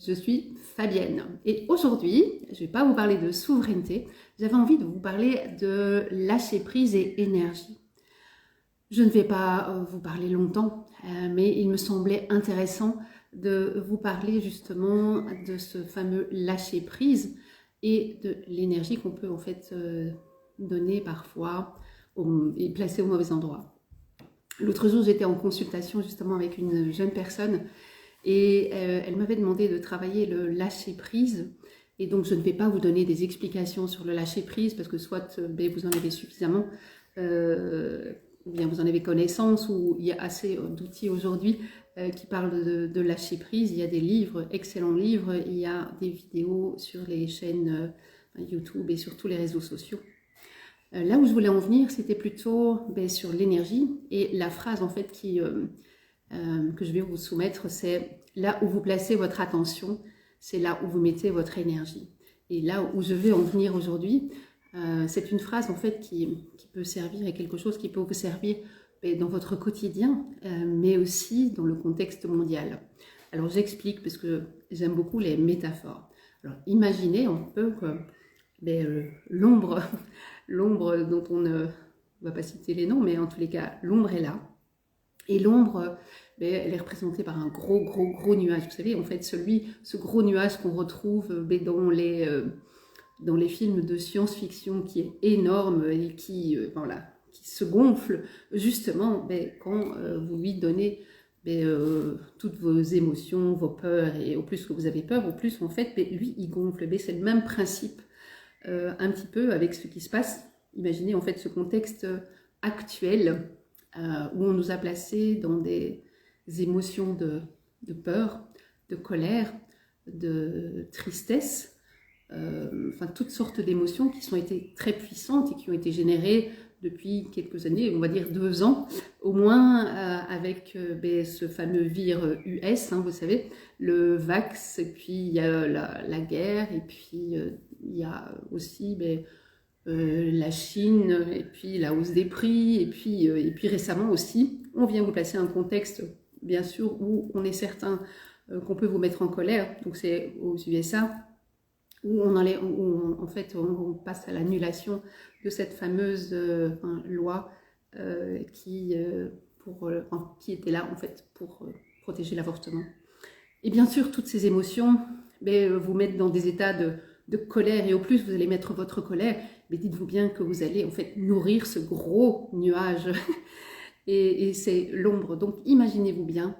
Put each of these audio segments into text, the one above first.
Je suis Fabienne et aujourd'hui, je ne vais pas vous parler de souveraineté, j'avais envie de vous parler de lâcher prise et énergie. Je ne vais pas vous parler longtemps, mais il me semblait intéressant de vous parler justement de ce fameux lâcher prise et de l'énergie qu'on peut en fait donner parfois et placer au mauvais endroit. L'autre jour, j'étais en consultation justement avec une jeune personne et elle m'avait demandé de travailler le lâcher-prise. Et donc, je ne vais pas vous donner des explications sur le lâcher-prise parce que soit vous en avez suffisamment, ou bien vous en avez connaissance, ou il y a assez d'outils aujourd'hui qui parlent de lâcher-prise. Il y a des livres, excellents livres, il y a des vidéos sur les chaînes YouTube et sur tous les réseaux sociaux. Là où je voulais en venir, c'était plutôt sur l'énergie. Et la phrase en fait que je vais vous soumettre, c'est là où vous placez votre attention, c'est là où vous mettez votre énergie. Et là où je vais en venir aujourd'hui, c'est une phrase en fait qui peut servir et quelque chose qui peut vous servir dans votre quotidien, mais aussi dans le contexte mondial. Alors j'explique parce que j'aime beaucoup les métaphores. Alors imaginez un peu que l'ombre dont on ne va pas citer les noms, mais en tous les cas, l'ombre est là. Et l'ombre, elle est représentée par un gros nuage. Vous savez, en fait, ce gros nuage qu'on retrouve dans les films de science-fiction qui est énorme et qui se gonfle justement quand vous lui donnez toutes vos émotions, vos peurs, et au plus que vous avez peur, au plus en fait, lui, il gonfle. C'est le même principe un petit peu avec ce qui se passe. Imaginez en fait ce contexte actuel où on nous a placés dans des émotions de peur, de colère, de tristesse, toutes sortes d'émotions qui ont été très puissantes et qui ont été générées depuis quelques années, on va dire 2 ans, au moins avec ce fameux virus US, vous savez, le Vax, et puis il y a la guerre, et puis il y a aussi la Chine, et puis la hausse des prix, et puis récemment aussi, on vient vous placer un contexte, bien sûr, où on est certain qu'on peut vous mettre en colère, donc c'est aux USA, où on passe à l'annulation de cette fameuse loi qui était là en fait pour protéger l'avortement. Et bien sûr, toutes ces émotions vous mettent dans des états de colère, et au plus vous allez mettre votre colère, mais dites-vous bien que vous allez en fait nourrir ce gros nuage et c'est l'ombre. Donc imaginez-vous bien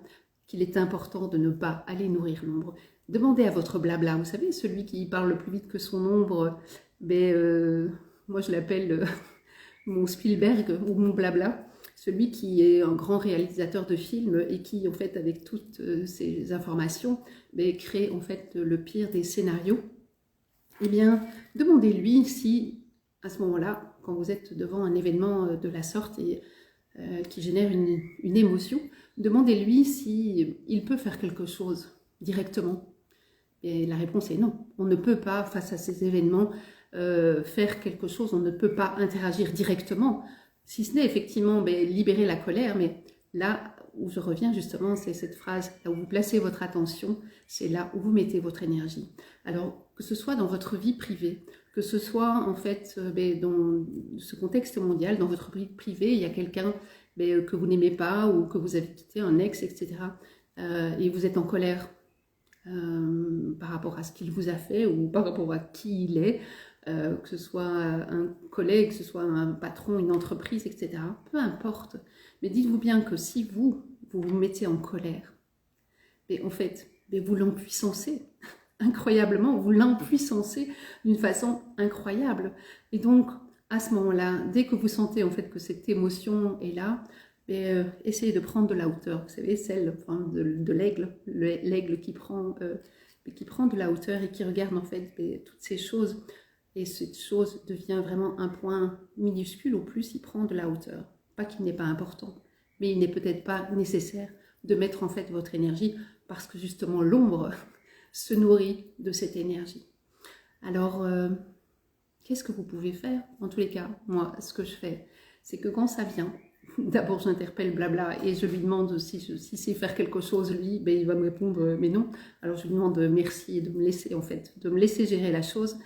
qu'il est important de ne pas aller nourrir l'ombre. Demandez à votre blabla, vous savez, celui qui parle le plus vite que son ombre, moi je l'appelle mon Spielberg ou mon blabla, celui qui est un grand réalisateur de films et qui, en fait, avec toutes ces informations, crée en fait le pire des scénarios. Eh bien, demandez-lui si, à ce moment-là, quand vous êtes devant un événement de la sorte et qui génère une émotion, demandez-lui s'il peut faire quelque chose directement. Et la réponse est non. On ne peut pas, face à ces événements, faire quelque chose, on ne peut pas interagir directement, si ce n'est effectivement libérer la colère, mais là où je reviens justement, c'est cette phrase, là où vous placez votre attention, c'est là où vous mettez votre énergie. Alors, que ce soit dans votre vie privée, que ce soit en fait dans ce contexte mondial, dans votre vie privée, il y a quelqu'un que vous n'aimez pas ou que vous avez quitté, un ex, etc. Et vous êtes en colère par rapport à ce qu'il vous a fait ou par rapport à qui il est, que ce soit un collègue, que ce soit un patron, une entreprise, etc. Peu importe. Mais dites-vous bien que si vous vous mettez en colère, en fait, vous l'empuissancez incroyablement, vous l'empuissancez d'une façon incroyable. Et donc, à ce moment-là, dès que vous sentez en fait que cette émotion est là, essayez de prendre de la hauteur. Vous savez, celle de l'aigle, l'aigle qui prend de la hauteur et qui regarde en fait toutes ces choses. Et cette chose devient vraiment un point minuscule, au plus il prend de la hauteur. Pas qu'il n'est pas important, mais il n'est peut-être pas nécessaire de mettre en fait votre énergie parce que justement l'ombre se nourrit de cette énergie. Alors, qu'est-ce que vous pouvez faire? En tous les cas, moi, ce que je fais, c'est que quand ça vient, d'abord j'interpelle blabla et je lui demande si sait faire quelque chose, lui, ben, il va me répondre mais non. Alors je lui demande merci et de me laisser, en fait, de me laisser gérer la chose.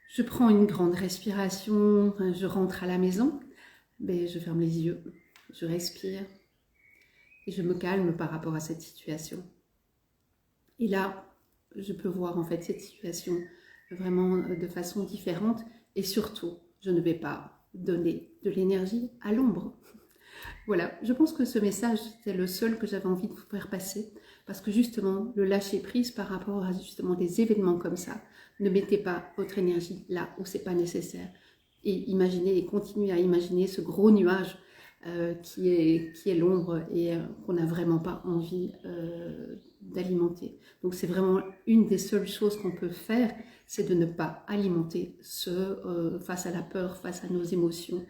Je prends une grande respiration, je rentre à la maison, ben, je ferme les yeux, je respire et je me calme par rapport à cette situation. Et là, je peux voir en fait cette situation vraiment de façon différente et surtout, je ne vais pas donner de l'énergie à l'ombre. Voilà, je pense que ce message, c'est le seul que j'avais envie de vous faire passer parce que justement, le lâcher prise par rapport à justement des événements comme ça, ne mettez pas votre énergie là où c'est pas nécessaire et imaginez et continuez à imaginer ce gros nuage qui est l'ombre et qu'on n'a vraiment pas envie d'alimenter. Donc c'est vraiment une des seules choses qu'on peut faire, c'est de ne pas alimenter face à la peur, face à nos émotions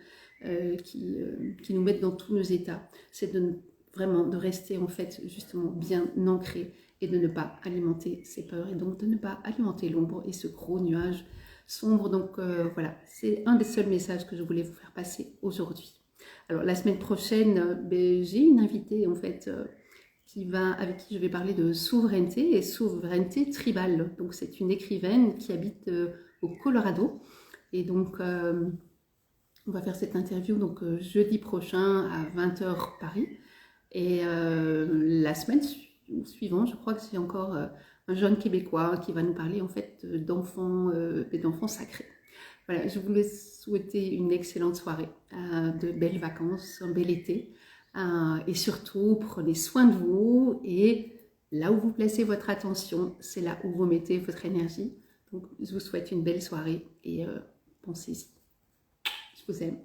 qui nous mettent dans tous nos états. C'est vraiment de rester en fait justement bien ancré et de ne pas alimenter ces peurs et donc de ne pas alimenter l'ombre et ce gros nuage sombre. Donc voilà, c'est un des seuls messages que je voulais vous faire passer aujourd'hui. Alors la semaine prochaine, j'ai une invitée en fait avec qui je vais parler de souveraineté et souveraineté tribale. Donc c'est une écrivaine qui habite au Colorado et donc on va faire cette interview donc jeudi prochain à 20h Paris et la semaine suivante, je crois que c'est encore un jeune Québécois qui va nous parler en fait d'enfants sacrés. Voilà, je voulais souhaiter une excellente soirée, de belles vacances, un bel été. Et surtout, prenez soin de vous et là où vous placez votre attention, c'est là où vous mettez votre énergie. Donc, je vous souhaite une belle soirée et pensez-y. Je vous aime.